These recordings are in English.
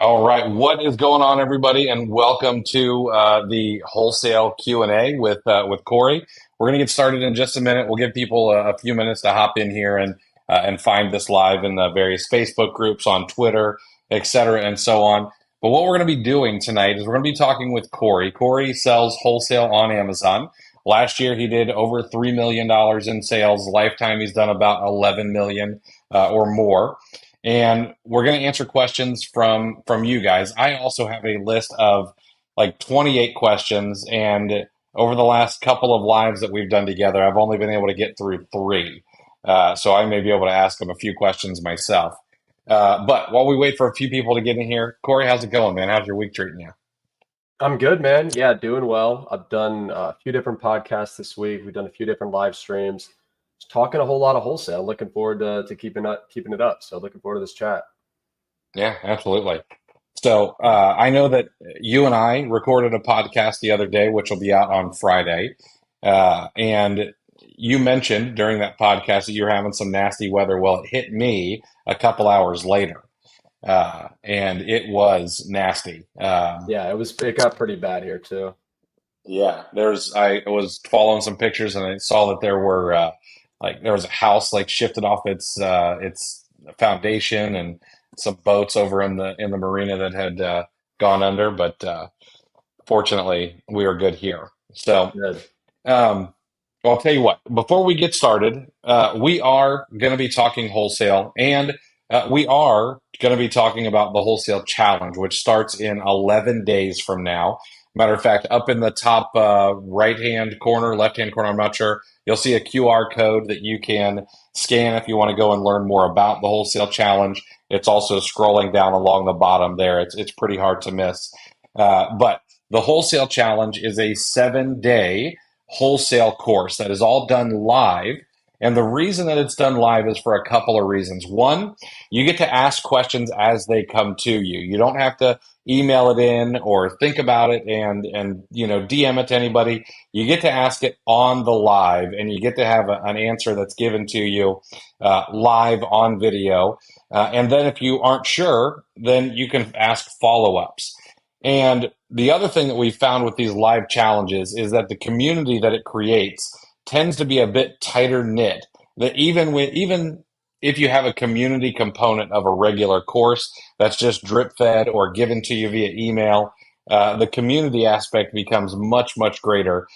All right, what is going on, everybody, and welcome to the wholesale Q&A with Corey. We're going to get started in just a minute. We'll give people a few minutes to hop in here and find this live in the various Facebook groups, on Twitter, et cetera, and so on. But what we're going to be doing tonight is we're going to be talking with Corey. Corey sells wholesale on Amazon. Last year, he did over $3 million in sales. Lifetime, he's done about 11 million or more, and we're going to answer questions from you guys. I also have a list of like 28 questions, and over the last couple of lives that we've done together, I've only been able to get through three. So I may be able to ask them a few questions myself. But while we wait for a few people to get in here, Corey, how's it going, man? How's your week treating you? I'm good, man. Yeah, doing well. I've done a few different podcasts this week. We've done a few different live streams. Just talking a whole lot of wholesale. Looking forward to keeping it up. So looking forward to this chat. Yeah, absolutely. So I know that you and I recorded a podcast the other day, which will be out on Friday. And you mentioned during that podcast that you were having some nasty weather. Well, it hit me a couple hours later, and it was nasty. Yeah, it got pretty bad here too. Yeah, I was following some pictures and I saw that there were like there was a house like shifted off its foundation, and some boats over in the marina that had gone under, but fortunately we were good here. So Good. well, I'll tell you what, before we get started, we are going to be talking wholesale, and we are going to be talking about the wholesale challenge, which starts in 11 days from now. Matter of fact, up in the top right hand corner, left hand corner, I'm not sure, you'll see a QR code that you can scan if you want to go and learn more about the wholesale challenge. It's also scrolling down along the bottom there. It's pretty hard to miss. But the wholesale challenge is a 7 day wholesale course that is all done live. And the reason that it's done live is for a couple of reasons. One, you get to ask questions as they come to you. You don't have to email it in or think about it and DM it to anybody. You get to ask it on the live, and you get to have an answer that's given to you live on video. And then if you aren't sure, then you can ask follow-ups. And the other thing that we found with these live challenges is that the community that it creates tends to be a bit tighter knit. That even if you have a community component of a regular course that's just drip fed or given to you via email, the community aspect becomes much greater.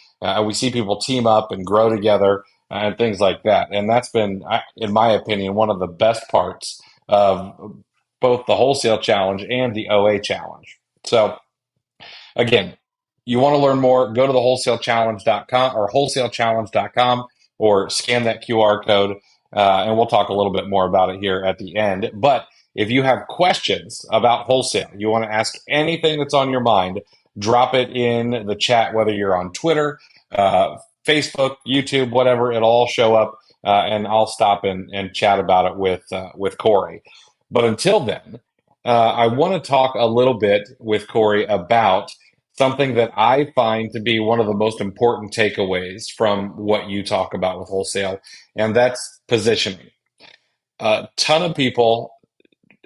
We see people team up and grow together and things like that. And that's been, in my opinion, one of the best parts of both the wholesale challenge and the OA challenge. So again, you want to learn more, go to the wholesalechallenge.com or wholesalechallenge.com, or scan that QR code, and we'll talk a little bit more about it here at the end. But if you have questions about wholesale, you want to ask anything that's on your mind, drop it in the chat, whether you're on Twitter, Facebook, YouTube, whatever, it'll all show up, and I'll stop and chat about it with Corey. But until then, I want to talk a little bit with Corey about something that I find to be one of the most important takeaways from what you talk about with wholesale, and that's positioning. A ton of people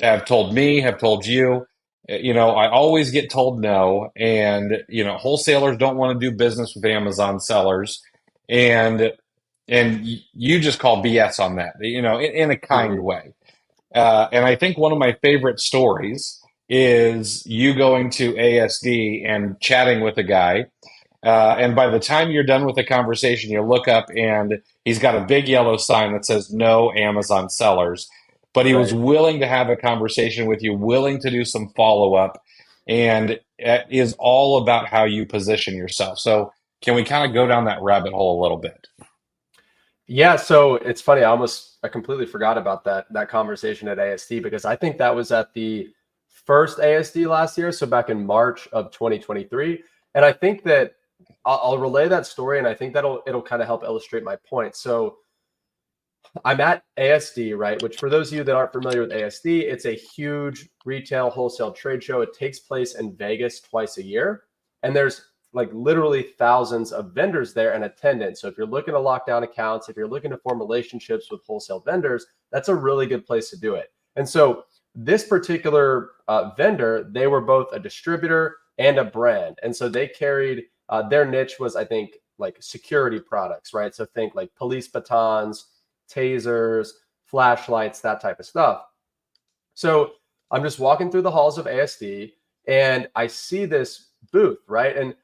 have told me, have told you, I always get told no, and wholesalers don't want to do business with Amazon sellers, and you just call BS on that, in a kind Mhm. way. And I think one of my favorite stories is you going to ASD and chatting with a guy. And by the time you're done with the conversation, you look up and he's got a big yellow sign that says no Amazon sellers. But he was Right. willing to have a conversation with you, willing to do some follow up. And it is all about how you position yourself. So, can we kind of go down that rabbit hole a little bit? Yeah, so it's funny. I completely forgot about that conversation at ASD because I think that was at the first ASD last year, so back in March of 2023. And I think that I'll relay that story, and I think it'll kind of help illustrate my point. So I'm at ASD, right? Which for those of you that aren't familiar with ASD, it's a huge retail wholesale trade show. It takes place in Vegas twice a year, and there's like literally thousands of vendors there and attendance. So if you're looking to lock down accounts, if you're looking to form relationships with wholesale vendors, that's a really good place to do it. And so This particular vendor, they were both a distributor and a brand. And so they carried their niche was, I think, like security products, right? So think like police batons, tasers, flashlights, that type of stuff. So I'm just walking through the halls of ASD and I see this booth, right? And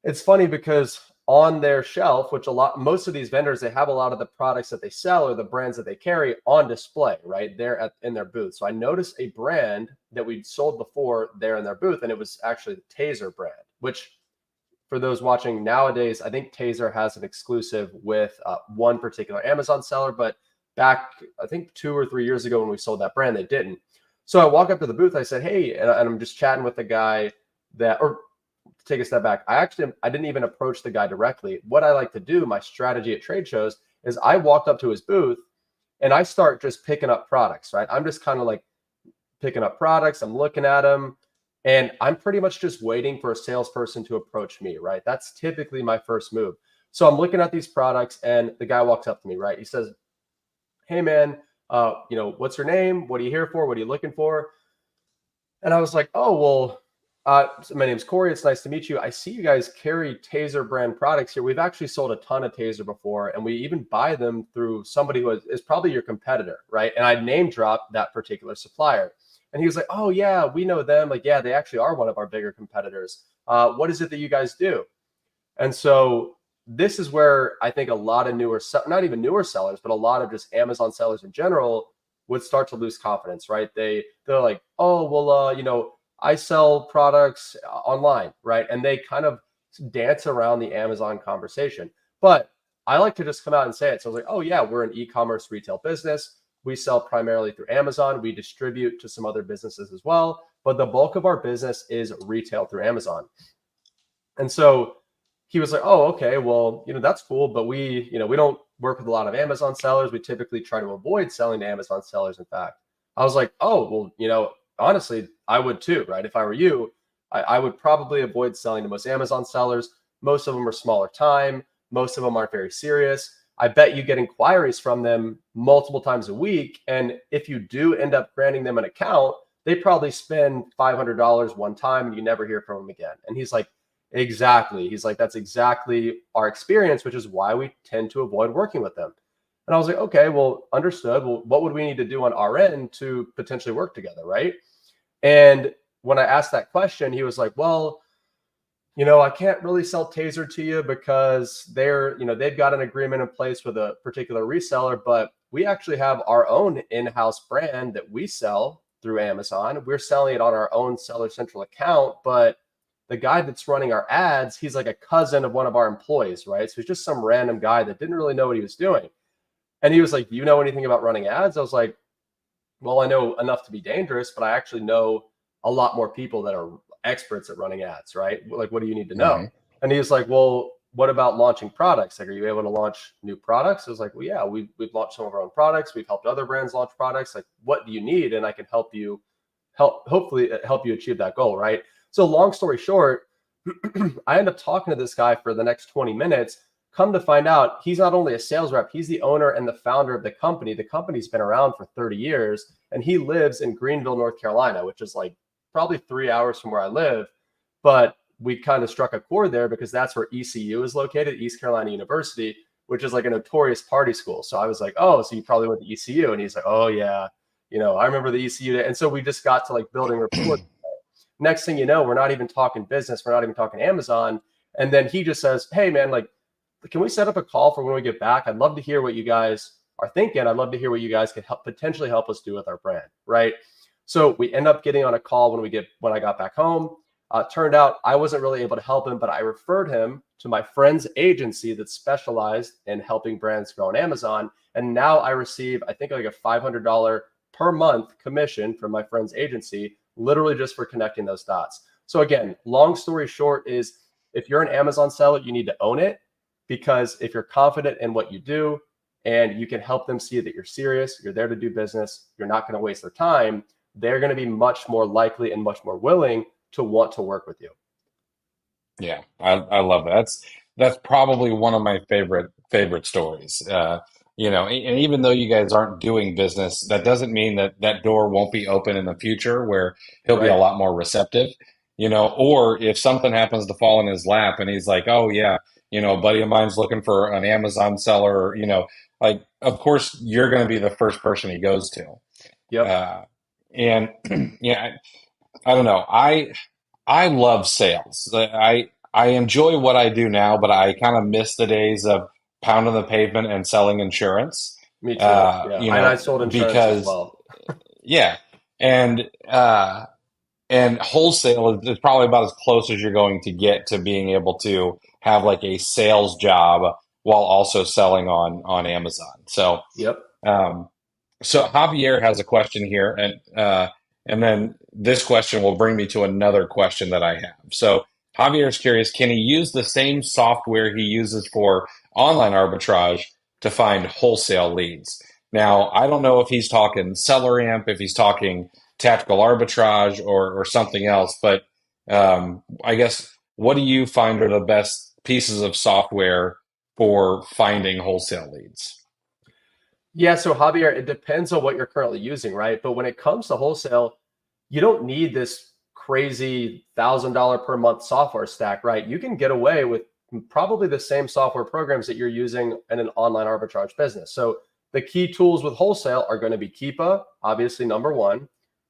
it's funny because on their shelf, which most of these vendors, they have a lot of the products that they sell or the brands that they carry on display, right there in their booth. So I noticed a brand that we'd sold before there in their booth, and it was actually the Taser brand, which for those watching nowadays, I think Taser has an exclusive with one particular Amazon seller, but back, I think 2 or 3 years ago when we sold that brand, they didn't. So I walk up to the booth, I said, hey, and I'm just chatting with the guy or take a step back. I didn't even approach the guy directly. What I like to do, my strategy at trade shows, is I walked up to his booth and I start just picking up products, right? I'm just kind of like picking up products. I'm looking at them and I'm pretty much just waiting for a salesperson to approach me, right? That's typically my first move. So I'm looking at these products and the guy walks up to me, right? He says, hey man, what's your name? What are you here for? What are you looking for? And I was like, oh, well, so my name's Corey. It's nice to meet you. I see you guys carry Taser brand products here. We've actually sold a ton of Taser before, and we even buy them through somebody who is probably your competitor, right? And I name dropped that particular supplier. And he was like, oh, yeah, we know them. Like, yeah, they actually are one of our bigger competitors. What is it that you guys do? And so this is where I think a lot of not even newer sellers, but a lot of just Amazon sellers in general would start to lose confidence, right? They're like, oh, well, I sell products online, right? And they kind of dance around the Amazon conversation. But I like to just come out and say it. So I was like, oh yeah, we're an e-commerce retail business. We sell primarily through Amazon. We distribute to some other businesses as well, but the bulk of our business is retail through Amazon. And so he was like, "Oh, okay, well, that's cool, but we don't work with a lot of Amazon sellers. We typically try to avoid selling to Amazon sellers, in fact." I was like, "Oh, well, honestly, I would too, right? If I were you, I would probably avoid selling to most Amazon sellers. Most of them are smaller time. Most of them aren't very serious. I bet you get inquiries from them multiple times a week. And if you do end up granting them an account, they probably spend $500 one time and you never hear from them again." And he's like, exactly. He's like, that's exactly our experience, which is why we tend to avoid working with them. And I was like, okay, well, understood. Well, what would we need to do on our end to potentially work together, right? And when I asked that question, he was like, well, I can't really sell Taser to you because they've got an agreement in place with a particular reseller, but we actually have our own in-house brand that we sell through Amazon. We're selling it on our own Seller Central account, but the guy that's running our ads, he's like a cousin of one of our employees, right? So he's just some random guy that didn't really know what he was doing. And he was like, "Do you know anything about running ads?" I was like, well, I know enough to be dangerous, but I actually know a lot more people that are experts at running ads, right? Like, what do you need to know? Hmm. And he was like, well, what about launching products? Like, are you able to launch new products? I was like, well, yeah, we've launched some of our own products. We've helped other brands launch products. Like, what do you need? And I can hopefully help you achieve that goal, right? So long story short, I end up talking to this guy for the next 20 minutes. Come to find out, he's not only a sales rep, he's the owner and the founder of the company. The company's been around for 30 years, and he lives in Greenville, North Carolina, which is like probably 3 hours from where I live. But we kind of struck a chord there because that's where ECU is located, East Carolina University, which is like a notorious party school. So I was like, oh, so you probably went to ECU. And he's like, oh, yeah, I remember the ECU day. And so we just got to like building rapport. Next thing you know, we're not even talking business. We're not even talking Amazon. And then he just says, hey, man, like, can we set up a call for when we get back? I'd love to hear what you guys are thinking. I'd love to hear what you guys could potentially help us do with our brand, right? So we end up getting on a call when I got back home. Turned out I wasn't really able to help him, but I referred him to my friend's agency that specialized in helping brands grow on Amazon. And now I receive, I think, like a $500 per month commission from my friend's agency, literally just for connecting those dots. So again, long story short is if you're an Amazon seller, you need to own it, because if you're confident in what you do and you can help them see that you're serious, you're there to do business, you're not going to waste their time, they're going to be much more likely and much more willing to want to work with you. Yeah, I love that. That's probably one of my favorite stories. and even though you guys aren't doing business, that doesn't mean that that door won't be open in the future where he'll be a Right. lot more receptive, or if something happens to fall in his lap and he's like, oh yeah, a buddy of mine's looking for an Amazon seller, like, of course you're going to be the first person he goes to. Yep. Uh, and yeah, I don't know. I love sales. I enjoy what I do now, but I kind of miss the days of pounding the pavement and selling insurance. Me too. Yeah. And I sold insurance as Because well. yeah, and and wholesale is probably about as close as you're going to get to being able to have like a sales job while also selling on Amazon. Yep. Um, so Javier has a question here, and then this question will bring me to another question that I have. So Javier is curious: can he use the same software he uses for online arbitrage to find wholesale leads? Now, I don't know if he's talking Seller Amp, if he's talking tactical arbitrage, or something else, but I guess what do you find are the best pieces of software for finding wholesale leads? Yeah, so Javier, it depends on what you're currently using, right? But when it comes to wholesale, you don't need this crazy $1,000 per month software stack, right? You can get away with probably the same software programs that you're using in an online arbitrage business. So the key tools with wholesale are going to be Keepa, obviously number one,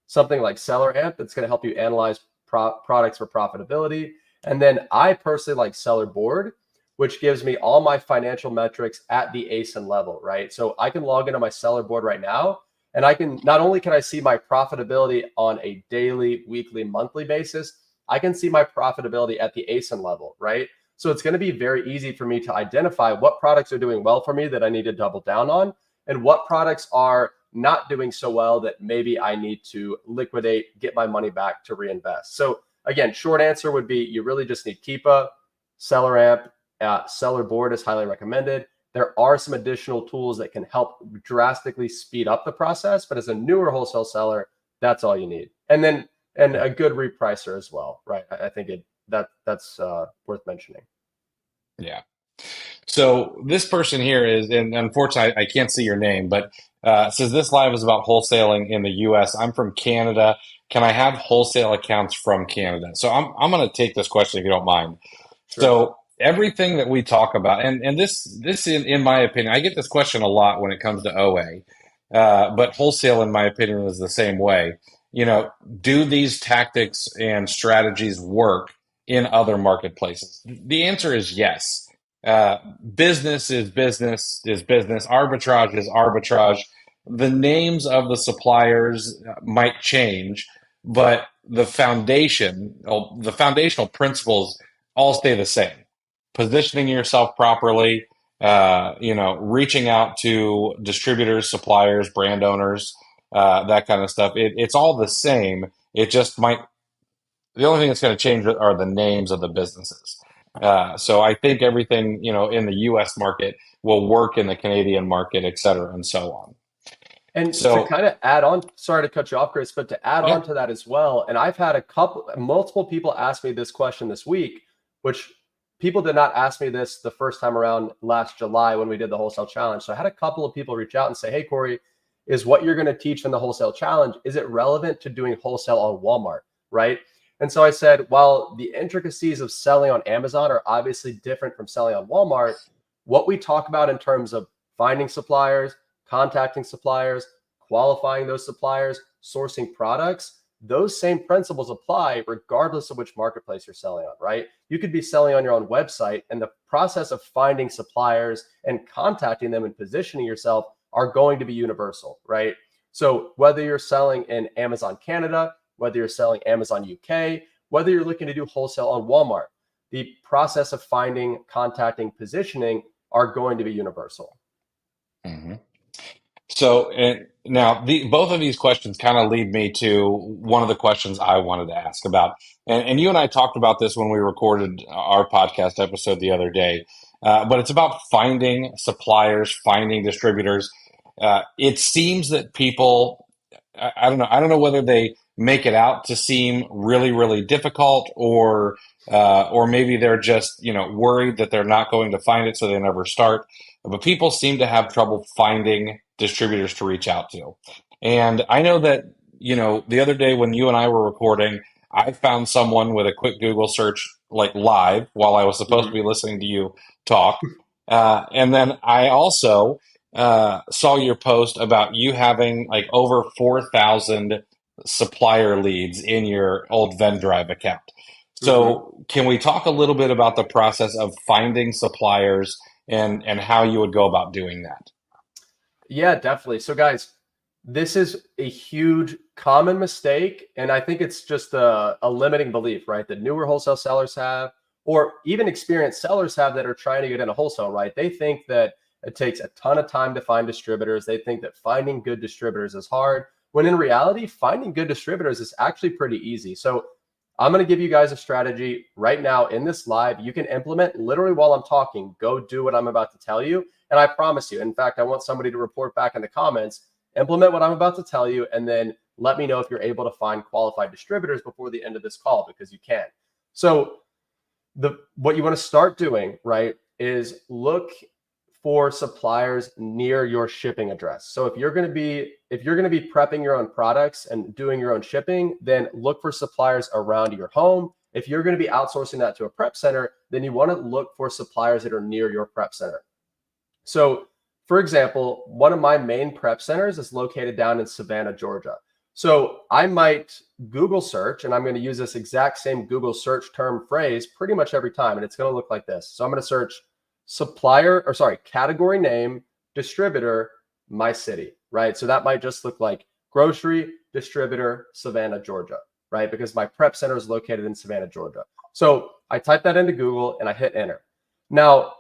something like Seller Amp that's going to help you analyze products for profitability. And then I personally like Seller Board, which gives me all my financial metrics at the ASIN level, right? So I can log into my seller board right now, and I can not only can I see my profitability on a daily, weekly, monthly basis, I can see my profitability at the ASIN level, right? So it's going to be very easy for me to identify what products are doing well for me that I need to double down on, and what products are not doing so well that maybe I need to liquidate, get my money back to reinvest. So again, short answer would be you really just need Keepa, Seller Amp, Seller Board is highly recommended. There are some additional tools that can help drastically speed up the process, but as a newer wholesale seller, that's all you need. And a good repricer as well, right? I think that's worth mentioning. Yeah. So this person here is, and unfortunately, I can't see your name, but says this live is about wholesaling in the U.S. I'm from Canada. Can I have wholesale accounts from Canada? So I'm going to take this question if you don't mind. Sure. So everything that we talk about, and this in my opinion, I get this question a lot when it comes to OA, but wholesale, in my opinion, is the same way. Do these tactics and strategies work in other marketplaces? The answer is yes. Uh, Business is business is business. Arbitrage is arbitrage. The names of the suppliers might change, but the foundational principles all stay the same. Positioning yourself properly, reaching out to distributors, suppliers, brand owners, that kind of stuff. It's all the same. It just might, the only thing that's going to change are the names of the businesses. So I think everything, in the US market will work in the Canadian market, et cetera, and so on. And to So, kind of add on, sorry to cut you off, Chris, but to add on yeah, to that as well, and I've had multiple people ask me this question this week, which people did not ask me this the first time around last July when we did the wholesale challenge. So I had a couple of people reach out and say, "Hey, Corey, is what you're going to teach in the wholesale challenge, is it relevant to doing wholesale on Walmart?" Right? And so I said, while the intricacies of selling on Amazon are obviously different from selling on Walmart, what we talk about in terms of finding suppliers, contacting suppliers, qualifying those suppliers, sourcing products, those same principles apply regardless of which marketplace you're selling on, right? You could be selling on your own website, and the process of finding suppliers and contacting them and positioning yourself are going to be universal, right? So whether you're selling in Amazon Canada, whether you're selling Amazon UK, whether you're looking to do wholesale on Walmart, the process of finding, contacting, positioning are going to be universal. mhm. So now both of these questions kind of lead me to one of the questions I wanted to ask about, and you and I talked about this when we recorded our podcast episode the other day, but it's about finding suppliers, finding distributors. It seems that people, I don't know whether they make it out to seem really, really difficult, or maybe they're just worried that they're not going to find it, so they never start. but people seem to have trouble finding distributors to reach out to. And I know that, the other day when you and I were recording, I found someone with a quick Google search, like live, while I was supposed to Mhm. be listening to you talk. And then I also saw your post about you having like over 4,000 supplier leads in your old Vendrive account. Mhm. So, can we talk a little bit about the process of finding suppliers and how you would go about doing that? Yeah, definitely. So, guys, this is a huge common mistake. And I think it's just a limiting belief, right? That newer wholesale sellers have, or even experienced sellers have that are trying to get into wholesale, right? They think that it takes a ton of time to find distributors. They think that finding good distributors is hard, when in reality, finding good distributors is actually pretty easy. So, I'm going to give you guys a strategy right now in this live. You can implement literally while I'm talking. Go do what I'm about to tell you. And I promise you, in fact, I want somebody to report back in the comments, implement what I'm about to tell you, and then let me know if you're able to find qualified distributors before the end of this call, because you can. So the what you want to start doing, right, is look for suppliers near your shipping address. So if you're going to be prepping your own products and doing your own shipping, then look for suppliers around your home. If you're going to be outsourcing that to a prep center, then you want to look for suppliers that are near your prep center. So, for example, one of my main prep centers is located down in Savannah, Georgia. So, I might Google search, and I'm going to use this exact same Google search term phrase pretty much every time, and it's going to look like this. So, I'm going to search category name, distributor, my city, right? So, that might just look like grocery distributor, Savannah, Georgia, right? Because my prep center is located in Savannah, Georgia. So, I type that into Google and I hit enter. Now,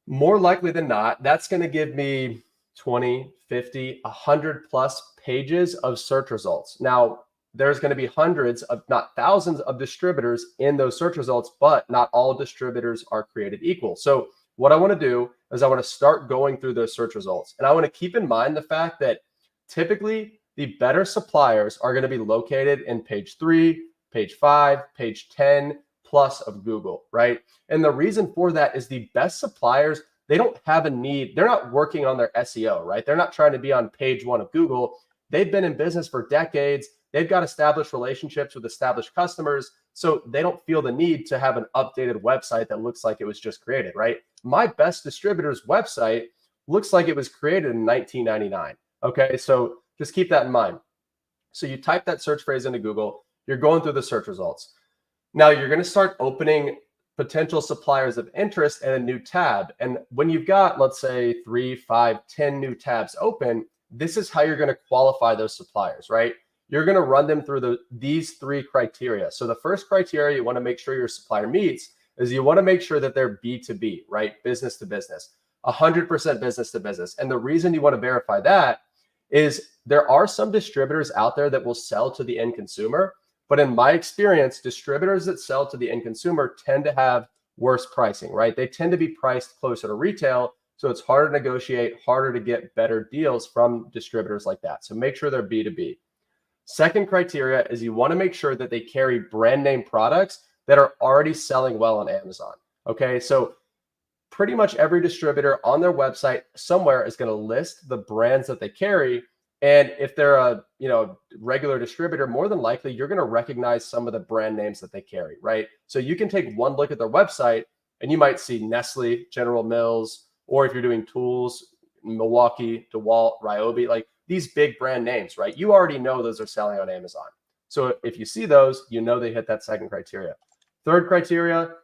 more likely than not, that's going to give me 20, 50, 100 plus pages of search results. Now, there's going to be hundreds of, not thousands of distributors in those search results, but not all distributors are created equal. So, what I want to do is I want to start going through those search results. And I want to keep in mind the fact that typically the better suppliers are going to be located in page 3, page 5, page 10 plus of Google, right? And the reason for that is the best suppliers, they don't have a need. They're not working on their SEO, right? They're not trying to be on page 1 of Google. They've been in business for decades. They've got established relationships with established customers. So they don't feel the need to have an updated website that looks like it was just created, right? My best distributor's website looks like it was created in 1999. Okay. So just keep that in mind. So you type that search phrase into Google, you're going through the search results. Now you're going to start opening potential suppliers of interest in a new tab. And when you've got, let's say, 3, 5, 10 new tabs open, this is how you're going to qualify those suppliers, right? You're going to run them through these 3 criteria. So the first criteria you want to make sure your supplier meets is you want to make sure that they're B2B, right? Business to business, 100% business to business. And the reason you want to verify that is there are some distributors out there that will sell to the end consumer. But in my experience, distributors that sell to the end consumer tend to have worse pricing, right? They tend to be priced closer to retail. So it's harder to negotiate, harder to get better deals from distributors like that. So make sure they're B2B. Second criteria is you want to make sure that they carry brand name products that are already selling well on Amazon. Okay. So pretty much every distributor on their website somewhere is going to list the brands that they carry. And if they're a regular distributor, more than likely you're going to recognize some of the brand names that they carry, right? So you can take one look at their website and you might see Nestle, General Mills, or if you're doing tools, Milwaukee, DeWalt, Ryobi, like these big brand names, right? You already know those are selling on Amazon. So if you see those, you know they hit that second criteria. Third criteria,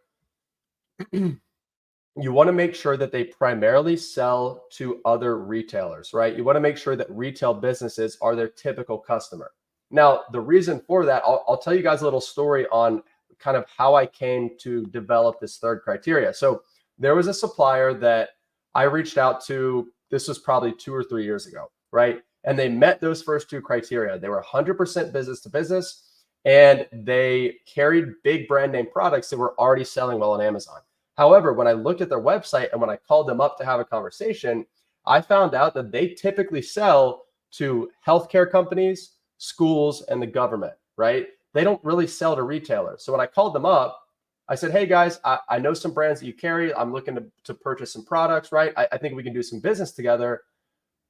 you want to make sure that they primarily sell to other retailers, right? You want to make sure that retail businesses are their typical customer. Now, the reason for that, I'll tell you guys a little story on kind of how I came to develop this third criteria. So there was a supplier that I reached out to, this was probably 2 or 3 years ago, right? And they met those first 2 criteria. They were 100% business to business, and they carried big brand name products that were already selling well on Amazon. However, when I looked at their website and when I called them up to have a conversation, I found out that they typically sell to healthcare companies, schools, and the government, right? They don't really sell to retailers. So when I called them up, I said, hey guys, I know some brands that you carry. I'm looking to purchase some products, right? I think we can do some business together.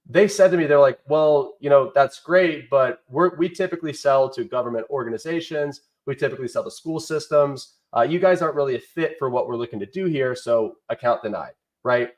They said to me, they're like, well, that's great, but we typically sell to government organizations. We typically sell to school systems. You guys aren't really a fit for what we're looking to do here. So account denied, right?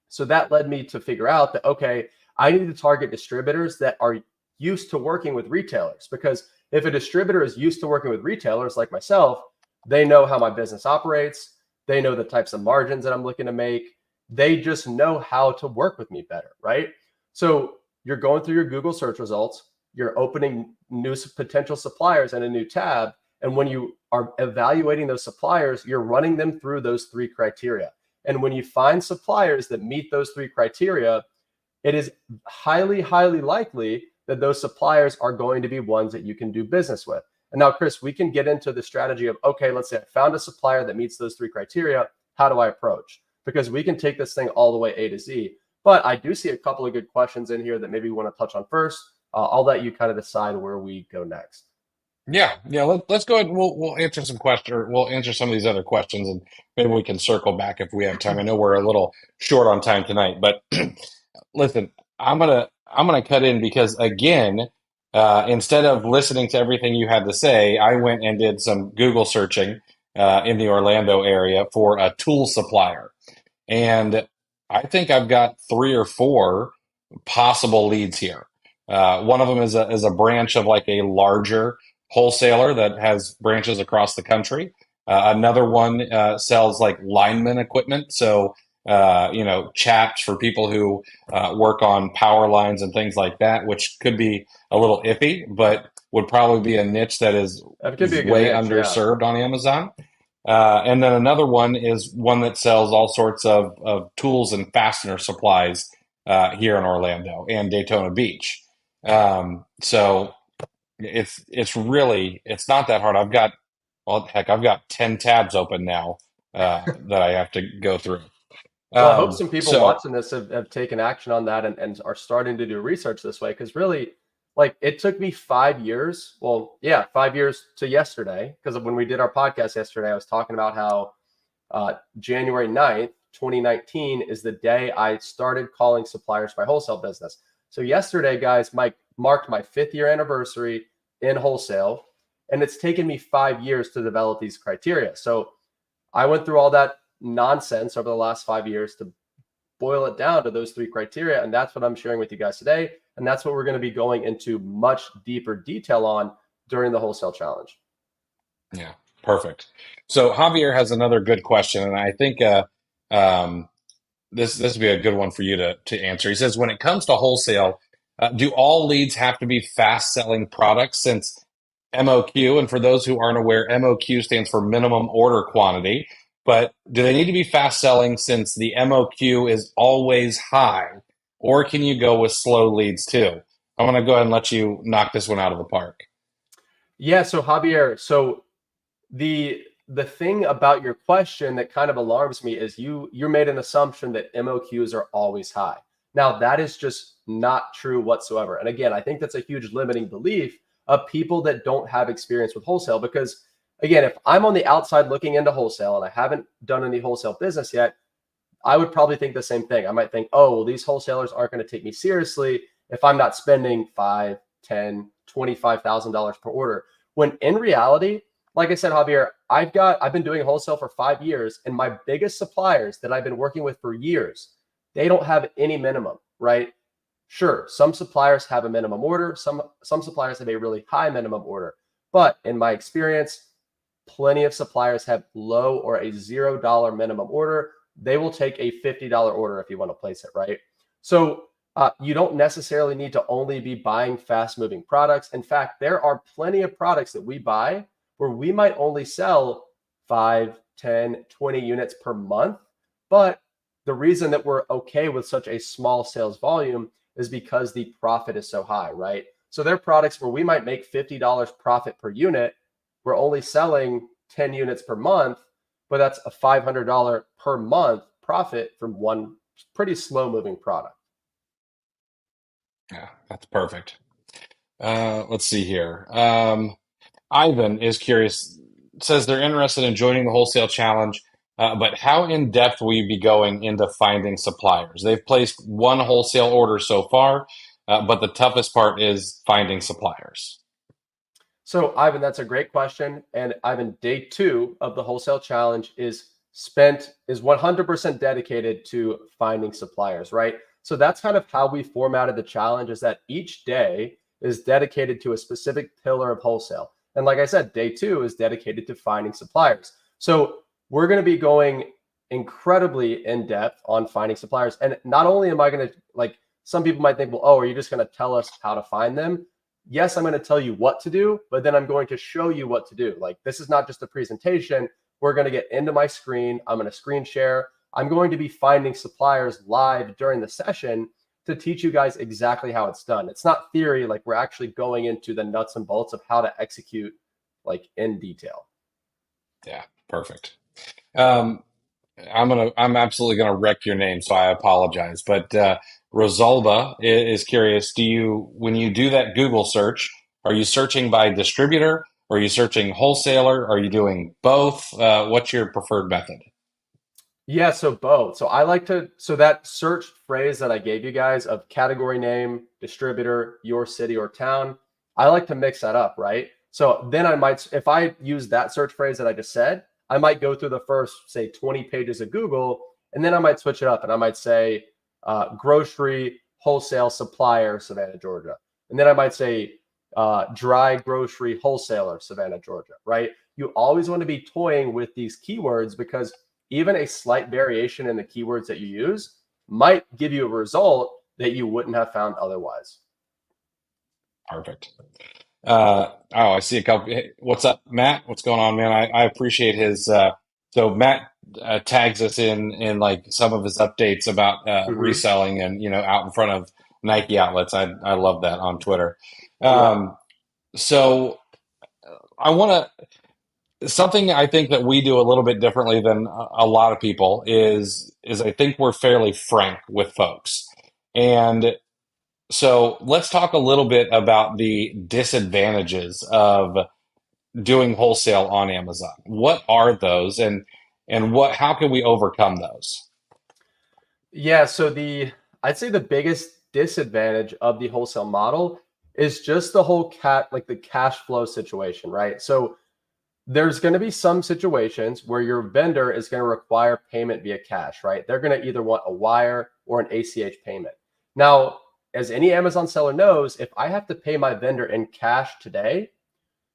So that led me to figure out that, okay, I need to target distributors that are used to working with retailers, because if a distributor is used to working with retailers like myself, they know how my business operates. They know the types of margins that I'm looking to make. They just know how to work with me better, right? So you're going through your Google search results, you're opening new potential suppliers in a new tab. And when you are evaluating those suppliers, you're running them through those three criteria. And when you find suppliers that meet those three criteria, it is highly, highly likely that those suppliers are going to be ones that you can do business with. And now, Chris, we can get into the strategy of, okay, let's say I found a supplier that meets those three criteria. How do I approach? Because we can take this thing all the way A to Z. But I do see a couple of good questions in here that maybe we want to touch on first. I'll let you kind of decide where we go next. Yeah. Let's go ahead. We'll answer some questions, or we'll answer some of these other questions, and maybe we can circle back if we have time. I know we're a little short on time tonight, but listen, I'm gonna cut in because again, instead of listening to everything you had to say, I went and did some Google searching in the Orlando area for a tool supplier, and I think I've got three or four possible leads here. One of them is a branch of like a larger wholesaler that has branches across the country. Another one sells like lineman equipment, so chaps for people who work on power lines and things like that, which could be a little iffy, but would probably be a niche that is That could be a good way niche. Yeah. underserved on Amazon. And then another one is one that sells all sorts of tools and fastener supplies here in Orlando and Daytona Beach. So it's not that hard. Well, heck, I've got 10 tabs open now that I have to go through. Well, I hope some people So watching this have taken action on that and are starting to do research this way. Because really, like, it took me 5 years. Well, yeah, 5 years to yesterday. Because when we did our podcast yesterday, I was talking about how January 9th, 2019 is the day I started calling suppliers by wholesale business. So yesterday, guys, Mike marked my 5th year anniversary in wholesale. And it's taken me 5 years to develop these criteria. So I went through all that nonsense over the last 5 years to boil it down to those three criteria. And that's what I'm sharing with you guys today. And that's what we're going to be going into much deeper detail on during the wholesale challenge. yeah, perfect. So Javier has another good question, and I think um, this would be a good one for you to answer. He says, when it comes to wholesale, do all leads have to be fast selling products? Since MOQ, and for those who aren't aware, MOQ stands for minimum order quantity. But do they need to be fast selling since the MOQ is always high, or can you go with slow leads too? I'm going to go ahead and let you knock this one out of the park. Yeah. So Javier, so the thing about your question that kind of alarms me is you made an assumption that MOQs are always high. Now that is just not true whatsoever. And again, I think that's a huge limiting belief of people that don't have experience with wholesale, because again, if I'm on the outside looking into wholesale and I haven't done any wholesale business yet, I would probably think the same thing. I might think, oh, well, these wholesalers aren't going to take me seriously if I'm not spending five, 10, $25,000 per order. When in reality, like I said, Javier, I've been doing wholesale for 5 years, and my biggest suppliers that I've been working with for years, they don't have any minimum, right? Sure, some suppliers have a minimum order, some suppliers have a really high minimum order. But in my experience, plenty of suppliers have low or a $0 minimum order. They will take a $50 order if you want to place it, right? So you don't necessarily need to only be buying fast moving products. In fact, there are plenty of products that we buy where we might only sell 5, 10, 20 units per month. But the reason that we're okay with such a small sales volume is because the profit is so high, right? So there are products where we might make $50 profit per unit. We're only selling 10 units per month, but that's a $500 per month profit from one pretty slow moving product. Yeah, that's perfect. Let's see here. Ivan is curious. says they're interested in joining the wholesale challenge, but how in depth will you be going into finding suppliers? They've placed one wholesale order so far, but the toughest part is finding suppliers. So, Ivan, that's a great question. And Ivan, day two of the wholesale challenge is 100% dedicated to finding suppliers, right? So that's kind of how we formatted the challenge, is that each day is dedicated to a specific pillar of wholesale. And like I said, day two is dedicated to finding suppliers. So we're going to be going incredibly in depth on finding suppliers. And not only am I going to, like, some people might think, well, oh, are you just going to tell us how to find them? Yes, I'm going to tell you what to do, but then I'm going to show you what to do. Like, this is not just a presentation. We're going to get into my screen. I'm going to screen share. I'm going to be finding suppliers live during the session to teach you guys exactly how it's done. It's not theory. Like, we're actually going into the nuts and bolts of how to execute, like, in detail. Yeah, perfect. Um, I'm absolutely gonna wreck your name, so I apologize. But Rosalba is curious. When you do that Google search, are you searching by distributor? Are you searching wholesaler? Are you doing both? What's your preferred method? Yeah, so both. So that search phrase that I gave you guys of category name, distributor, your city or town, I like to mix that up, right? So then if I use that search phrase that I just said, I might go through the first, say, 20 pages of Google, and then I might switch it up and I might say grocery wholesale supplier, Savannah, Georgia. And then I might say dry grocery wholesaler, Savannah, Georgia, right? You always want to be toying with these keywords because even a slight variation in the keywords that you use might give you a result that you wouldn't have found otherwise. Perfect. Oh, I see a couple. Hey, what's up, Matt? What's going on, man? I appreciate his. So Matt tags us in like some of his updates about Mm-hmm. reselling and out in front of Nike outlets. I love that on Twitter. Yep. Um, so I want something I think that we do a little bit differently than a lot of people is I think we're fairly frank with folks. And so let's talk a little bit about the disadvantages of doing wholesale on Amazon. What are those and what how can we overcome those? Yeah. I'd say the biggest disadvantage of the wholesale model is just the whole like the cash flow situation, right? So there's going to be some situations where your vendor is going to require payment via cash, right? They're going to either want a wire or an ACH payment. Now, as any Amazon seller knows, if I have to pay my vendor in cash today,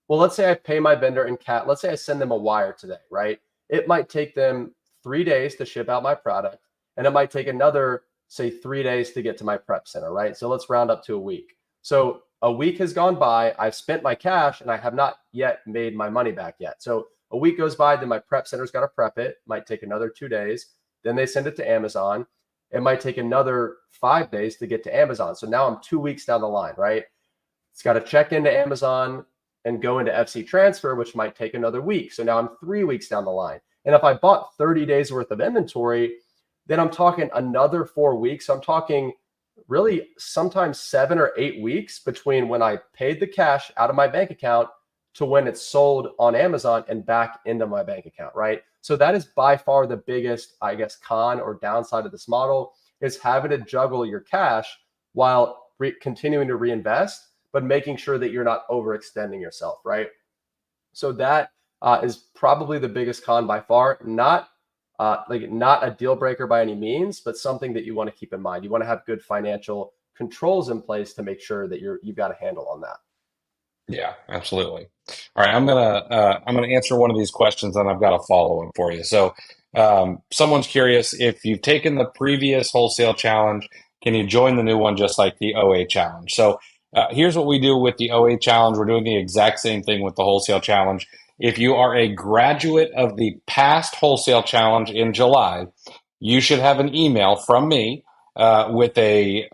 well, let's say I pay my vendor in cash, let's say I send them a wire today, right? It might take them 3 days to ship out my product, and it might take another, say, 3 days to get to my prep center, right? So let's round up to a week. So a week has gone by, I've spent my cash, and I have not yet made my money back yet. So a week goes by, then my prep center's got to prep it, might take another 2 days. Then they send it to Amazon. It might take another 5 days to get to Amazon. So now I'm 2 weeks down the line, right? It's got to check into Amazon and go into FC transfer, which might take another week. So now I'm 3 weeks down the line. And if I bought 30 days worth of inventory, then I'm talking another 4 weeks. I'm talking really sometimes 7 or 8 weeks between when I paid the cash out of my bank account to when it's sold on Amazon and back into my bank account, right? So that is by far the biggest, I guess, con or downside of this model is having to juggle your cash while continuing to reinvest, but making sure that you're not overextending yourself, right? So that is probably the biggest con by far. Not a deal breaker by any means, but something that you want to keep in mind. You want to have good financial controls in place to make sure that you've got a handle on that. Yeah, absolutely. All right, I'm gonna answer one of these questions, and I've got a follow up for you. So, someone's curious if you've taken the previous wholesale challenge, can you join the new one just like the OA challenge? So, here's what we do with the OA challenge. We're doing the exact same thing with the wholesale challenge. If you are a graduate of the past wholesale challenge in July, you should have an email from me with a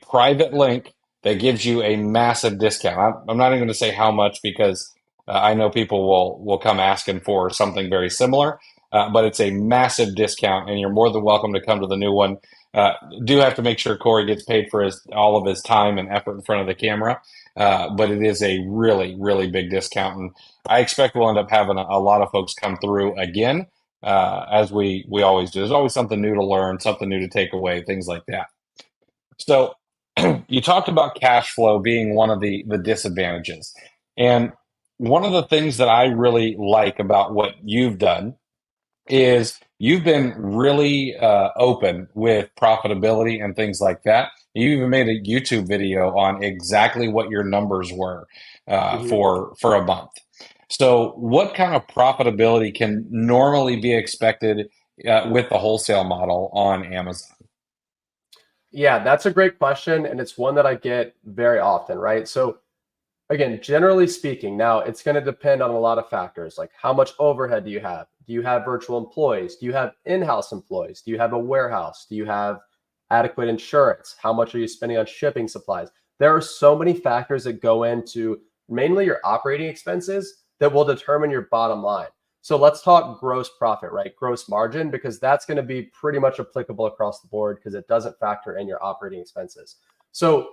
private link that gives you a massive discount. I'm not even going to say how much because I know people will come asking for something very similar, but it's a massive discount, and you're more than welcome to come to the new one. Uh, do have to make sure Corey gets paid for all of his time and effort in front of the camera. But it is a really, really big discount, and I expect we'll end up having a lot of folks come through again, as we always do. There's always something new to learn, something new to take away, things like that. So you talked about cash flow being one of the disadvantages, and one of the things that I really like about what you've done is you've been really open with profitability and things like that. You even made a YouTube video on exactly what your numbers were Mhm. for a month. So, what kind of profitability can normally be expected with the wholesale model on Amazon? Yeah, that's a great question, and it's one that I get very often, right? So again, generally speaking, now it's going to depend on a lot of factors, like how much overhead do you have? Do you have virtual employees? Do you have in-house employees? Do you have a warehouse? Do you have adequate insurance? How much are you spending on shipping supplies? There are so many factors that go into mainly your operating expenses that will determine your bottom line. So let's talk gross profit, right? Gross margin, because that's going to be pretty much applicable across the board because it doesn't factor in your operating expenses. So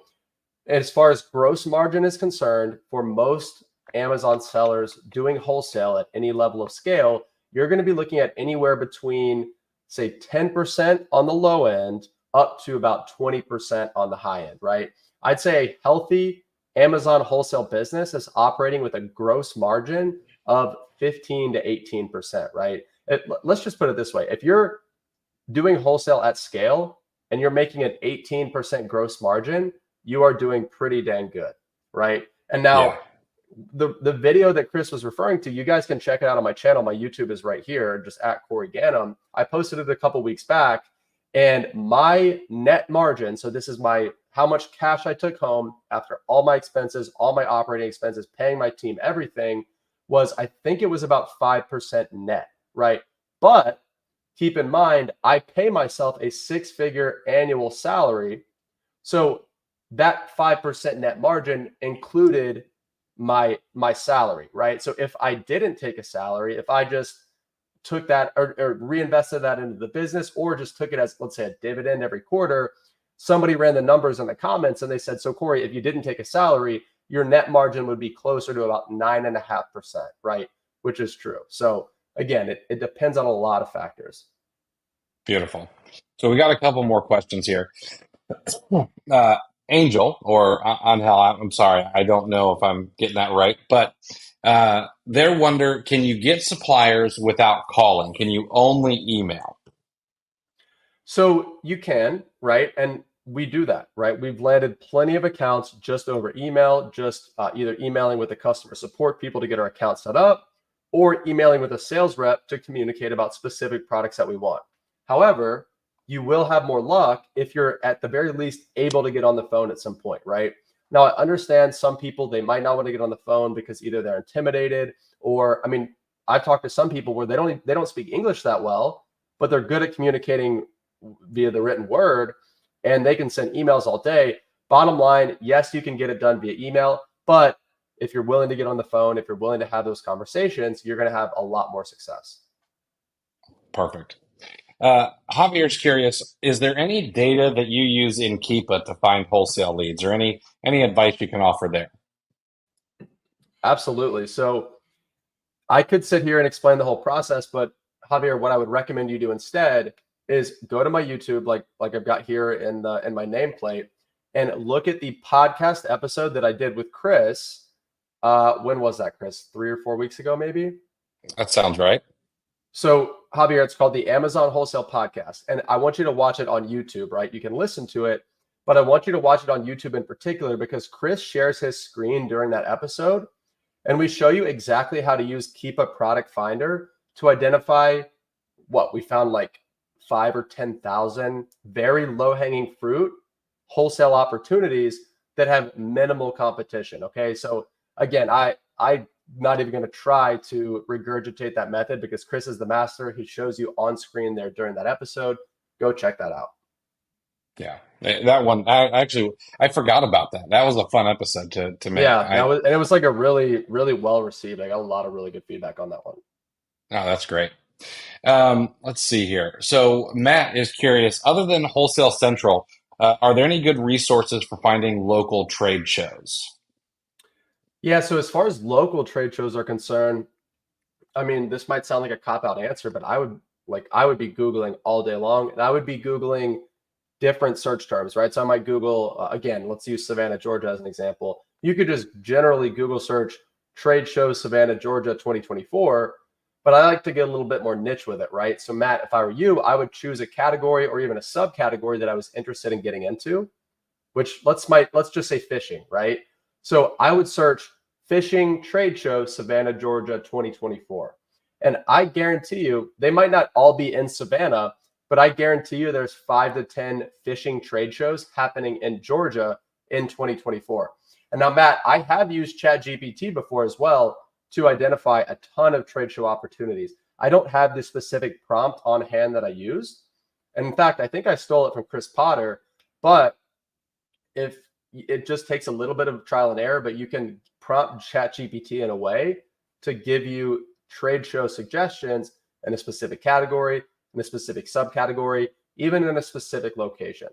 as far as gross margin is concerned, for most Amazon sellers doing wholesale at any level of scale, you're going to be looking at anywhere between, say, 10% on the low end up to about 20% on the high end, right? I'd say a healthy Amazon wholesale business is operating with a gross margin of 15 to 18%, right? Let's just put it this way. If you're doing wholesale at scale and you're making an 18% gross margin, you are doing pretty dang good, right? And Yeah. now the video that Chris was referring to, you guys can check it out on my channel. My YouTube is right here, just at Corey Ganim. I posted it a couple weeks back, and my net margin. So this is my how much cash I took home after all my expenses, all my operating expenses, paying my team, everything was I think it was about 5% net, right? But keep in mind, I pay myself a six-figure annual salary. So that 5% net margin included my salary, right? So if I didn't take a salary, if I just took that or reinvested that into the business or just took it as, let's say, a dividend every quarter, somebody ran the numbers in the comments and they said, so Corey, if you didn't take a salary, your net margin would be closer to about 9.5%, right? Which is true. So again, it depends on a lot of factors. Beautiful. So we got a couple more questions here. uh, Angel or Angel, I'm sorry, I don't know if I'm getting that right, but they wonder, can you get suppliers without calling? Can you only email? So you can, right? And we do that, right? We've landed plenty of accounts just over email, just either emailing with the customer support people to get our account set up or emailing with a sales rep to communicate about specific products that we want. However, you will have more luck if you're at the very least able to get on the phone at some point, right? Now, I understand some people, they might not want to get on the phone because either they're intimidated or, I mean, I've talked to some people where they don't speak English that well, but they're good at communicating via the written word and they can send emails all day. Bottom line, yes, you can get it done via email, but if you're willing to get on the phone, if you're willing to have those conversations, you're going to have a lot more success. Perfect. Javier's curious, is there any data that you use in Keepa to find wholesale leads or any advice you can offer there? Absolutely. So I could sit here and explain the whole process, but Javier, what I would recommend you do instead is go to my YouTube, like I've got here in my nameplate, and look at the podcast episode that I did with Chris. When was that, Chris? 3 or 4 weeks ago, maybe. That sounds right. So Javier, it's called the Amazon Wholesale Podcast, and I want you to watch it on YouTube. Right? You can listen to it, but I want you to watch it on YouTube in particular because Chris shares his screen during that episode and we show you exactly how to use Keep a Product Finder to identify what we found like 5 or 10,000 very low hanging fruit wholesale opportunities that have minimal competition. Okay. So again, I'm not even going to try to regurgitate that method because Chris is the master. He shows you on screen there during that episode. Go check that out. Yeah, that one. I forgot about that. That was a fun episode to make. Yeah, that was, and it was like a really, really well received. I got a lot of really good feedback on that one. Oh, that's great. Let's see here. So Matt is curious, other than Wholesale Central, are there any good resources for finding local trade shows? Yeah, so as far as local trade shows are concerned, I mean, this might sound like a cop out answer, but I would be Googling all day long, and I would be Googling different search terms, right? So I might Google, again, let's use Savannah, Georgia as an example. You could just generally Google search trade show Savannah, Georgia 2024, but I like to get a little bit more niche with it, right? So Matt, if I were you, I would choose a category or even a subcategory that I was interested in getting into, which let's just say fishing, right? So I would search fishing trade show Savannah, Georgia 2024. And I guarantee you, they might not all be in Savannah, but I guarantee you there's 5 to 10 fishing trade shows happening in Georgia in 2024. And now, Matt, I have used ChatGPT before as well to identify a ton of trade show opportunities. I don't have the specific prompt on hand that I used. And in fact, I think I stole it from Chris Potter, but if it just takes a little bit of trial and error, but you can prompt ChatGPT in a way to give you trade show suggestions in a specific category, in a specific subcategory, even in a specific location.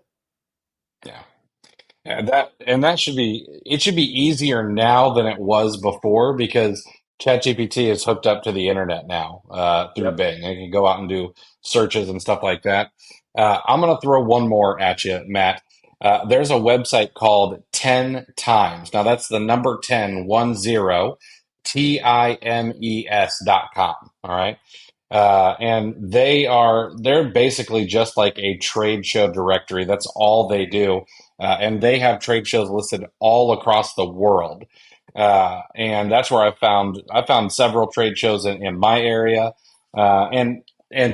Yeah. And that should be easier now than it was before because ChatGPT is hooked up to the internet now through Yep. Bing. I can go out and do searches and stuff like that. I'm going to throw one more at you, Matt. There's a website called 10 Times. Now that's the number 10, 10 times.com. All right. And they're basically just like a trade show directory. That's all they do. And they have trade shows listed all across the world. And that's where I found several trade shows in my area. And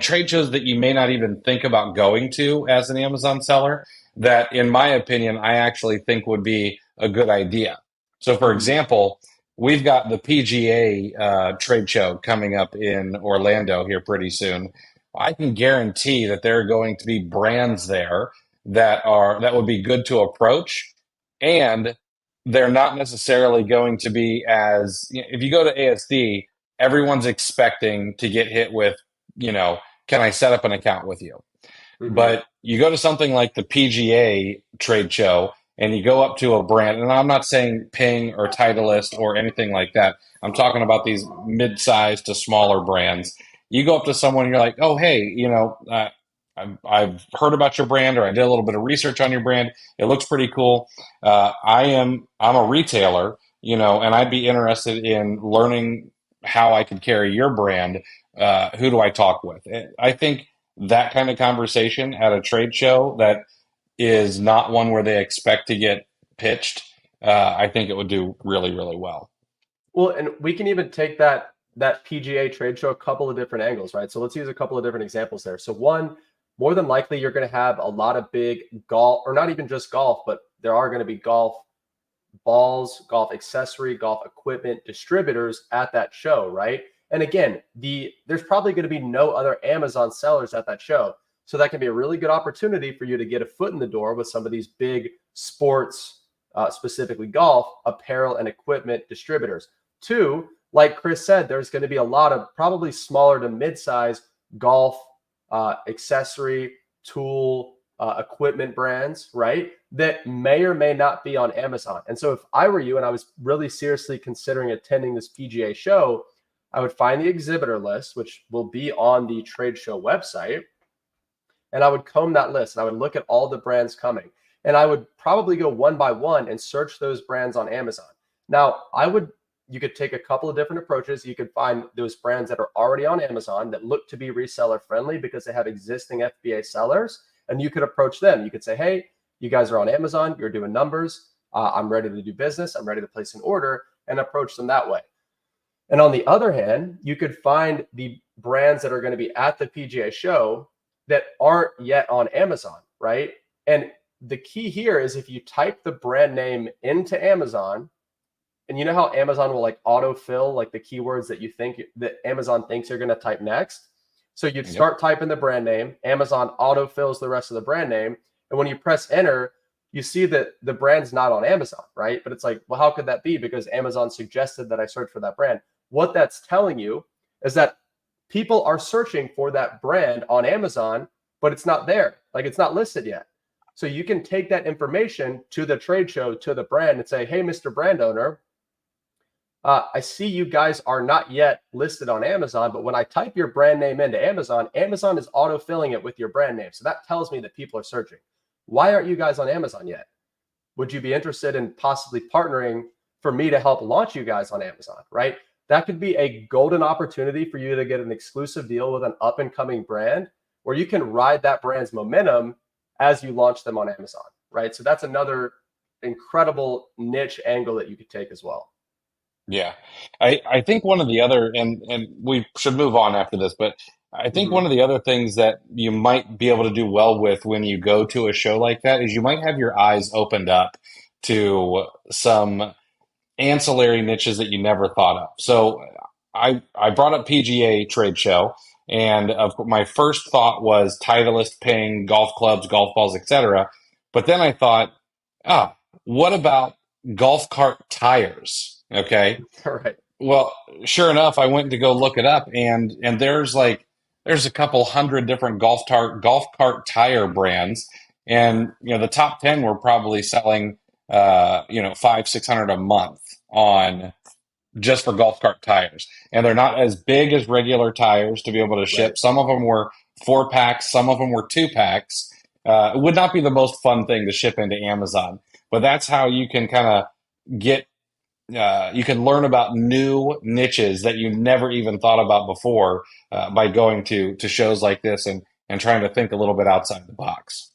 trade shows that you may not even think about going to as an Amazon seller that in my opinion I actually think would be a good idea. So for Mm-hmm. example, we've got the PGA trade show coming up in Orlando here pretty soon. I can guarantee that there are going to be brands there that would be good to approach, and they're not necessarily going to be as if you go to ASD, everyone's expecting to get hit with, you know, can I set up an account with you? Mm-hmm. But you go to something like the PGA trade show and you go up to a brand, and I'm not saying Ping or Titleist or anything like that. I'm talking about these mid-sized to smaller brands. You go up to someone and you're like, oh, hey, I've heard about your brand or I did a little bit of research on your brand. It looks pretty cool. I'm a retailer, and I'd be interested in learning how I could carry your brand. Who do I talk with? I think that kind of conversation at a trade show that is not one where they expect to get pitched, I think it would do really, really well. Well, and we can even take that PGA trade show a couple of different angles, right? So let's use a couple of different examples there. So one, more than likely, you're going to have a lot of big golf, or not even just golf, but there are going to be golf balls, golf accessory, golf equipment distributors at that show, right? And again, there's probably going to be no other Amazon sellers at that show. So that can be a really good opportunity for you to get a foot in the door with some of these big sports, specifically golf, apparel and equipment distributors. Two, like Chris said, there's going to be a lot of probably smaller to mid-size golf accessory, tool, equipment brands, right? That may or may not be on Amazon. And so if I were you and I was really seriously considering attending this PGA show, I would find the exhibitor list, which will be on the trade show website, and I would comb that list and I would look at all the brands coming. And I would probably go one by one and search those brands on Amazon. Now, you could take a couple of different approaches. You could find those brands that are already on Amazon that look to be reseller friendly because they have existing FBA sellers, and you could approach them. You could say, hey, you guys are on Amazon, you're doing numbers. I'm ready to do business. I'm ready to place an order, and approach them that way. And on the other hand, you could find the brands that are going to be at the PGA show that aren't yet on Amazon, right? And the key here is if you type the brand name into Amazon, and you know how Amazon will like autofill like the keywords that you think that Amazon thinks you're going to type next. So you'd Yep. start typing the brand name, Amazon autofills the rest of the brand name. And when you press enter, you see that the brand's not on Amazon, right? But it's like, well, how could that be? Because Amazon suggested that I search for that brand. What that's telling you is that people are searching for that brand on Amazon, but it's not there. Like it's not listed yet. So you can take that information to the trade show, to the brand, and say, hey, Mr. Brand Owner, I see you guys are not yet listed on Amazon, but when I type your brand name into Amazon, Amazon is auto-filling it with your brand name. So that tells me that people are searching. Why aren't you guys on Amazon yet? Would you be interested in possibly partnering for me to help launch you guys on Amazon, right? That could be a golden opportunity for you to get an exclusive deal with an up and coming brand where you can ride that brand's momentum as you launch them on Amazon, right? So that's another incredible niche angle that you could take as well. Yeah. I think one of the other, and we should move on after this, but I think Mm-hmm. one of the other things that you might be able to do well with when you go to a show like that is you might have your eyes opened up to some ancillary niches that you never thought of. So I brought up PGA trade show, and my first thought was Titleist, ping, golf clubs, golf balls, etc. But then I thought, ah, what about golf cart tires? Okay. All right. Well, sure enough, I went to go look it up, and there's a couple hundred different golf cart tire brands, and the top 10 were probably selling 500-600 a month on just for golf cart tires, and they're not as big as regular tires to be able to Right. ship. Some of them were 4 packs, some of them were 2 packs. It would not be the most fun thing to ship into Amazon, but that's how you can kind of get you can learn about new niches that you never even thought about before by going to shows like this and trying to think a little bit outside the box.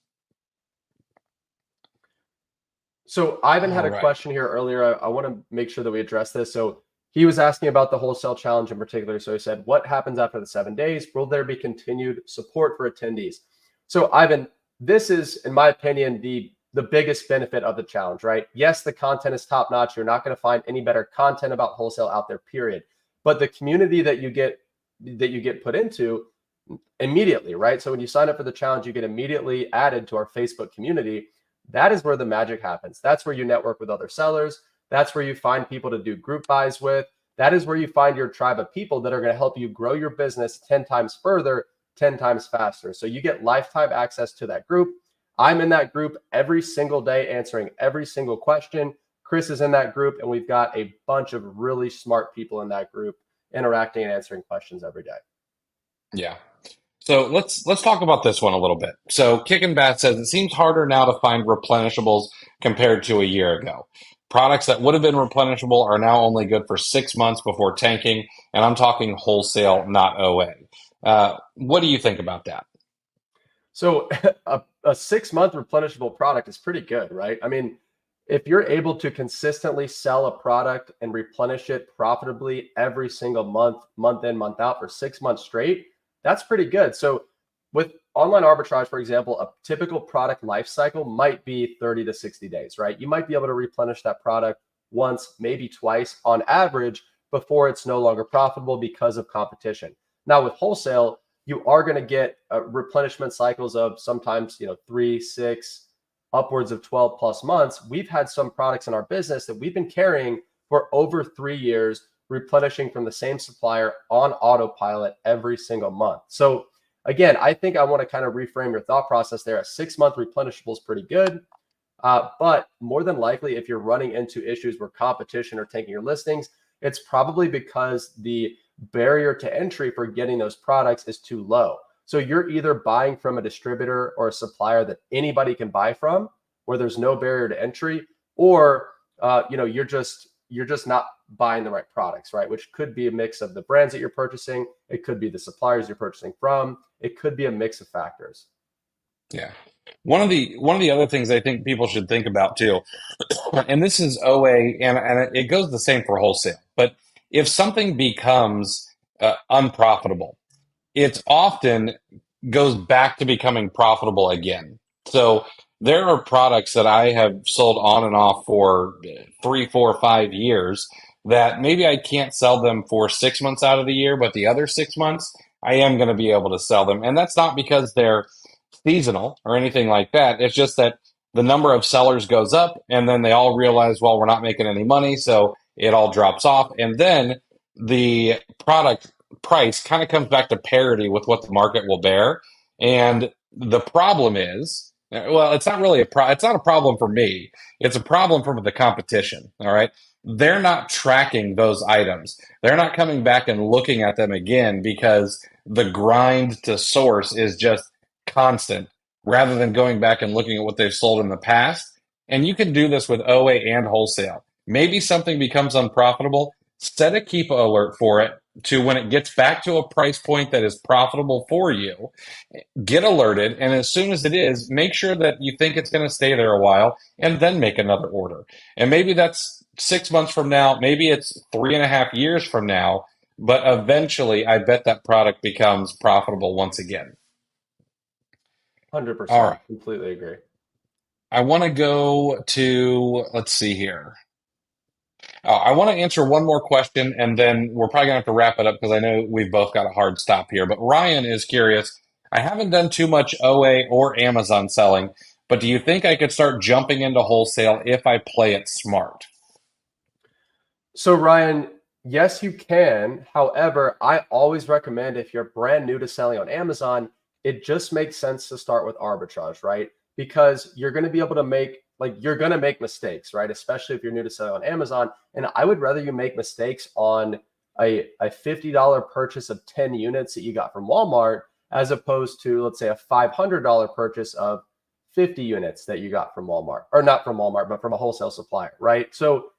So Ivan had All a right. question here earlier. I want to make sure that we address this. So he was asking about the wholesale challenge in particular. So he said, what happens after the 7 days? Will there be continued support for attendees? So Ivan, this is, in my opinion, the biggest benefit of the challenge, right? Yes, the content is top notch. You're not going to find any better content about wholesale out there, period. But the community that you get put into immediately, right? So when you sign up for the challenge, you get immediately added to our Facebook community. That is where the magic happens. That's where you network with other sellers. That's where you find people to do group buys with. That is where you find your tribe of people that are going to help you grow your business 10 times further, 10 times faster. So you get lifetime access to that group. I'm in that group every single day answering every single question. Chris is in that group, and we've got a bunch of really smart people in that group interacting and answering questions every day. Yeah. So let's talk about this one a little bit. So Kick and Bat says it seems harder now to find replenishables compared to a year ago. Products that would have been replenishable are now only good for 6 months before tanking, and I'm talking wholesale, not OA. What do you think about that? So a 6 month replenishable product is pretty good, right? I mean, if you're able to consistently sell a product and replenish it profitably every single month, month in, month out for 6 months straight, that's pretty good. So with online arbitrage, for example, a typical product life cycle might be 30 to 60 days, right? You might be able to replenish that product once, maybe twice on average before it's no longer profitable because of competition. Now with wholesale, you are going to get replenishment cycles of sometimes 3, 6, upwards of 12 plus months. We've had some products in our business that we've been carrying for over 3 years, replenishing from the same supplier on autopilot every single month. So again, I think I want to kind of reframe your thought process there. A 6 month replenishable is pretty good. But more than likely, if you're running into issues where competition are taking your listings, it's probably because the barrier to entry for getting those products is too low. So you're either buying from a distributor or a supplier that anybody can buy from, where there's no barrier to entry, or you're just not buying the right products, right? Which could be a mix of the brands that you're purchasing. It could be the suppliers you're purchasing from. It could be a mix of factors. Yeah. One of the other things I think people should think about too, and this is OA, and it goes the same for wholesale. But if something becomes unprofitable, it often goes back to becoming profitable again. So there are products that I have sold on and off for 3, 4, 5 years that maybe I can't sell them for 6 months out of the year, but the other 6 months I am going to be able to sell them. And that's not because they're seasonal or anything like that. It's just that the number of sellers goes up and then they all realize, well, we're not making any money. So it all drops off. And then the product price kind of comes back to parity with what the market will bear. And the problem is, well, it's not really it's not a problem for me. It's a problem for the competition. All right. They're not tracking those items. They're not coming back and looking at them again because the grind to source is just constant rather than going back and looking at what they've sold in the past. And you can do this with OA and wholesale. Maybe something becomes unprofitable, set a keep alert for it to when it gets back to a price point that is profitable for you, get alerted. And as soon as it is, make sure that you think it's going to stay there a while and then make another order. And maybe that's 6 months from now, maybe it's 3.5 years from now, but eventually I bet that product becomes profitable once again. All 100%. right. Completely agree. I want to go to, let's see here. I want to answer one more question, and then we're probably going to have to wrap it up because I know we've both got a hard stop here. But Ryan is curious. I haven't done too much OA or Amazon selling, but do you think I could start jumping into wholesale if I play it smart? So, Ryan, yes, you can. However, I always recommend if you're brand new to selling on Amazon, it just makes sense to start with arbitrage, right? Because you're going to be able to make, like, you're going to make mistakes, right? Especially if you're new to selling on Amazon. And I would rather you make mistakes on a $50 purchase of 10 units that you got from Walmart as opposed to, let's say, a $500 purchase of 50 units that you got from Walmart, or not from Walmart, but from a wholesale supplier, right? So,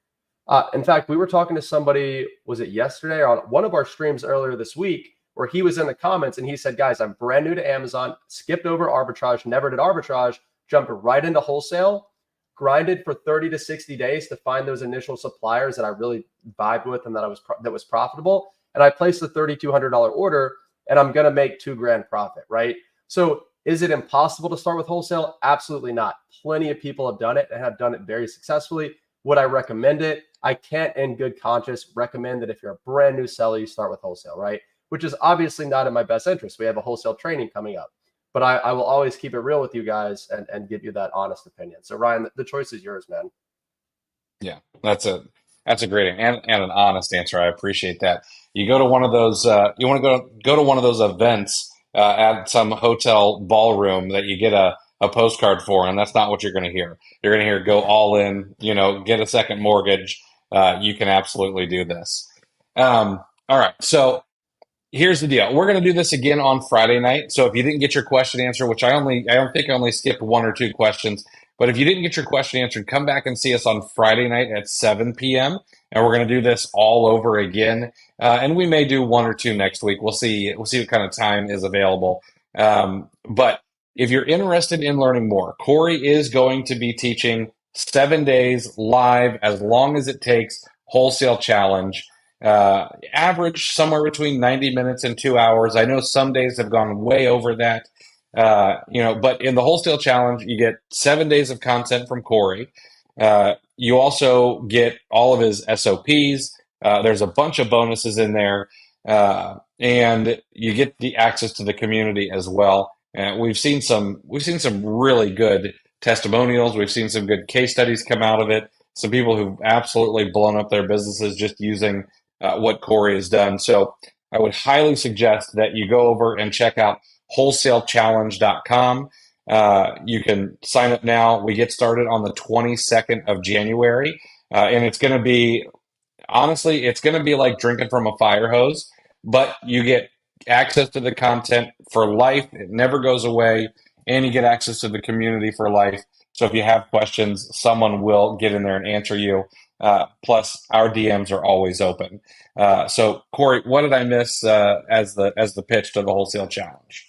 in fact, we were talking to somebody, was it yesterday or on one of our streams earlier this week, where he was in the comments and he said, guys, I'm brand new to Amazon, skipped over arbitrage, never did arbitrage, jumped right into wholesale, grinded for 30 to 60 days to find those initial suppliers that I really vibed with and that was profitable. And I placed the $3,200 order and I'm going to make 2 grand profit, right? So is it impossible to start with wholesale? Absolutely not. Plenty of people have done it and have done it very successfully. Would I recommend it? I can't, in good conscience, recommend that if you're a brand new seller, you start with wholesale, right? Which is obviously not in my best interest. We have a wholesale training coming up, but I will always keep it real with you guys and give you that honest opinion. So, Ryan, the choice is yours, man. Yeah, that's a great and an honest answer. I appreciate that. You go to one of those. You want to go to one of those events at some hotel ballroom that you get a postcard for, and that's not what you're going to hear. You're going to hear go all in. You know, get a second mortgage. You can absolutely do this. All right, so here's the deal. We're going to do this again on Friday night. So if you didn't get your question answered, which I don't think I only skipped one or two questions, but if you didn't get your question answered, come back and see us on Friday night at 7 p.m. And we're going to do this all over again. And we may do one or two next week. We'll see. We'll see what kind of time is available. But if you're interested in learning more, Corey is going to be teaching 7 days live, as long as it takes, wholesale challenge. Average somewhere between 90 minutes and 2 hours. I know some days have gone way over that. But in the wholesale challenge, you get 7 days of content from Corey. You also get all of his SOPs. There's a bunch of bonuses in there, and you get the access to the community as well. And we've seen some really good testimonials. We've seen some good case studies come out of it. Some people who've absolutely blown up their businesses just using what Corey has done. So I would highly suggest that you go over and check out wholesalechallenge.com. You can sign up now. We get started on the 22nd of January, and it's going to be, honestly, it's going to be like drinking from a fire hose, but you get access to the content for life. It never goes away, and you get access to the community for life. So if you have questions, someone will get in there and answer you. Plus, our DMs are always open. So, Corey, what did I miss as the pitch to the wholesale challenge?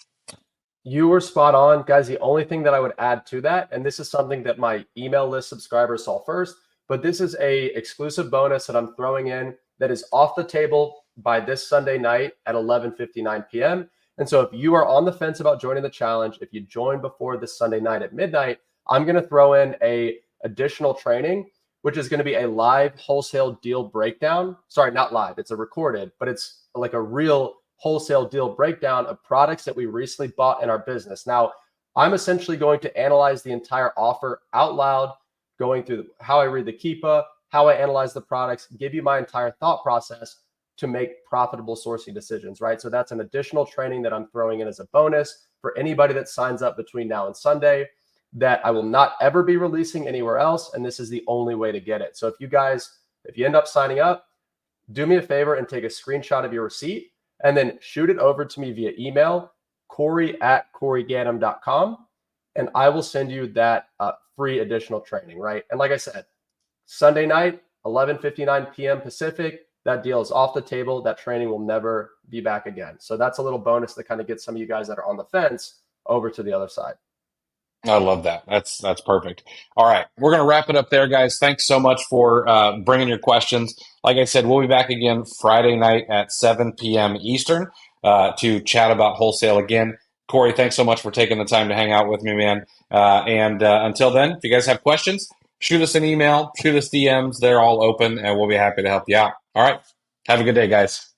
You were spot on, guys. The only thing that I would add to that, and this is something that my email list subscribers saw first, but this is a exclusive bonus that I'm throwing in that is off the table by this Sunday night at 11:59 p.m. And so if you are on the fence about joining the challenge, if you join before this Sunday night at midnight, I'm going to throw in a additional training, which is going to be a live wholesale deal breakdown. Sorry, not live. It's a recorded, but it's like a real wholesale deal breakdown of products that we recently bought in our business. Now, I'm essentially going to analyze the entire offer out loud, going through how I read the Keepa, how I analyze the products, give you my entire thought process. to make profitable sourcing decisions, right? So that's an additional training that I'm throwing in as a bonus for anybody that signs up between now and Sunday that I will not ever be releasing anywhere else. And this is the only way to get it. So if you end up signing up, do me a favor and take a screenshot of your receipt and then shoot it over to me via email, Corey@CoreyGanim.com, and I will send you that free additional training, right? And like I said, Sunday night, 11:59 p.m. Pacific, that deal is off the table. That training will never be back again. So that's a little bonus to kind of get some of you guys that are on the fence over to the other side. I love that. That's perfect. All right, we're gonna wrap it up there, guys. Thanks so much for bringing your questions. Like I said, we'll be back again Friday night at 7 p.m. Eastern to chat about wholesale again. Corey, thanks so much for taking the time to hang out with me, man. And until then, if you guys have questions, shoot us an email, shoot us DMs. They're all open, and we'll be happy to help you out. All right, have a good day, guys.